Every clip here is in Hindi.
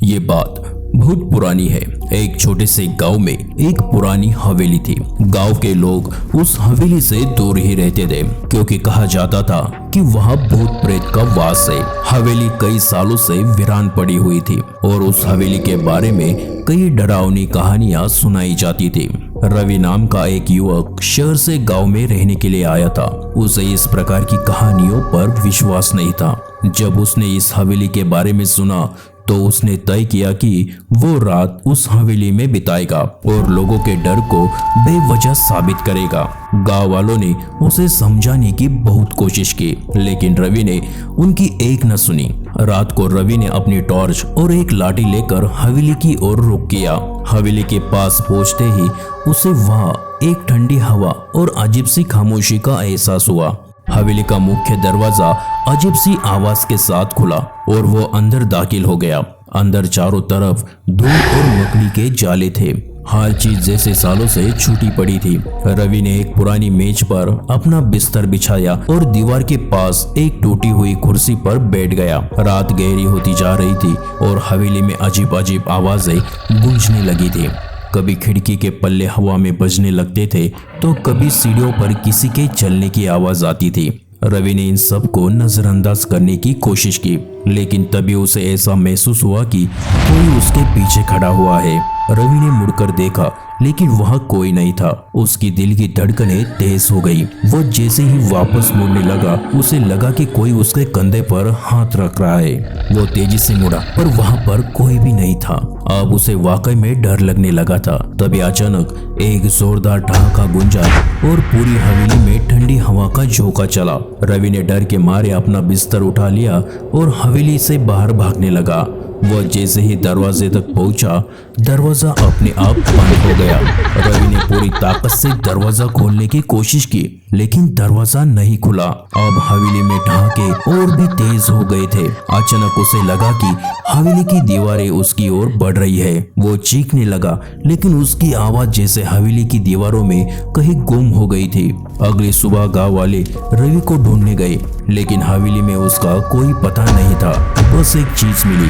ये बात बहुत पुरानी है। एक छोटे से गांव में एक पुरानी हवेली थी। गांव के लोग उस हवेली से दूर ही रहते थे क्योंकि कहा जाता था कि वहाँ भूत प्रेत का वास है। हवेली कई सालों से वीरान पड़ी हुई थी और उस हवेली के बारे में कई डरावनी कहानियां सुनाई जाती थी। रवि नाम का एक युवक शहर से गांव में रहने के लिए आया था। उसे इस प्रकार की कहानियों पर विश्वास नहीं था। जब उसने इस हवेली के बारे में सुना तो उसने तय किया कि वो रात उस हवेली में बिताएगा और लोगों के डर को बेवजह साबित करेगा। गांव वालों ने उसे समझाने की बहुत कोशिश की, लेकिन रवि ने उनकी एक न सुनी। रात को रवि ने अपनी टॉर्च और एक लाठी लेकर हवेली की ओर रुख किया। हवेली के पास पहुंचते ही उसे वहां एक ठंडी हवा और अजीब सी खामोशी का एहसास हुआ। हवेली का मुख्य दरवाजा अजीब सी आवाज के साथ खुला और वो अंदर दाखिल हो गया। अंदर चारों तरफ धूल और मकड़ी के जाले थे। हर चीज जैसे सालों से छूटी पड़ी थी। रवि ने एक पुरानी मेज पर अपना बिस्तर बिछाया और दीवार के पास एक टूटी हुई कुर्सी पर बैठ गया। रात गहरी होती जा रही थी और हवेली में अजीब अजीब आवाजें गूंजने लगी थी। कभी खिड़की के पल्ले हवा में बजने लगते थे तो कभी सीढ़ियों पर किसी के चलने की आवाज आती थी। रवि ने इन सब को नजरअंदाज करने की कोशिश की, लेकिन तभी उसे ऐसा महसूस हुआ कि कोई उसके पीछे खड़ा हुआ है। रवि ने मुड़कर देखा, लेकिन वहां कोई नहीं था। उसकी दिल की धड़कनें तेज हो गई। वो जैसे ही वापस मुड़ने लगा, उसे लगा कि कोई उसके कंधे पर हाथ रख रहा है। वो तेजी से मुड़ा, पर वहां पर कोई भी नहीं था। अब उसे वाकई में डर लगने लगा था। तभी अचानक एक जोरदार ठहाका गूंजा और पूरी हवेली में ठंडी हवा का झोंका चला। रवि ने डर के मारे अपना बिस्तर उठा लिया और हवेली से बाहर भागने लगा। वह जैसे ही दरवाजे तक पहुंचा, दरवाजा अपने आप बंद हो गया। रवि ने पूरी ताकत से दरवाजा खोलने की कोशिश की, लेकिन दरवाजा नहीं खुला। अब हवेली में ठहाके और भी तेज हो गए थे। अचानक उसे लगा कि हवेली की दीवारें उसकी ओर बढ़ रही है। वो चीखने लगा, लेकिन उसकी आवाज जैसे हवेली की दीवारों में कहीं गुम हो गई थी। अगली सुबह गांव वाले रवि को ढूंढने गए, लेकिन हवेली में उसका कोई पता नहीं था। बस एक चीज मिली,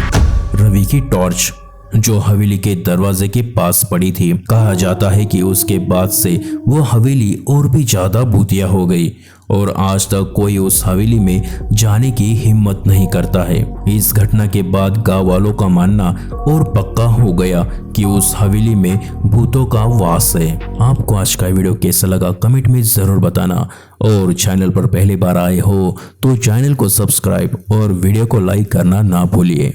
रवि की टॉर्च, जो हवेली के दरवाजे के पास पड़ी थी। कहा जाता है कि उसके बाद से वो हवेली और भी ज्यादा भूतिया हो गई और आज तक कोई उस हवेली में जाने की हिम्मत नहीं करता है। इस घटना के बाद गांव वालों का मानना और पक्का हो गया कि उस हवेली में भूतों का वास है। आपको आज का वीडियो कैसा लगा कमेंट में जरूर बताना, और चैनल पर पहली बार आए हो तो चैनल को सब्सक्राइब और वीडियो को लाइक करना ना भूलिए।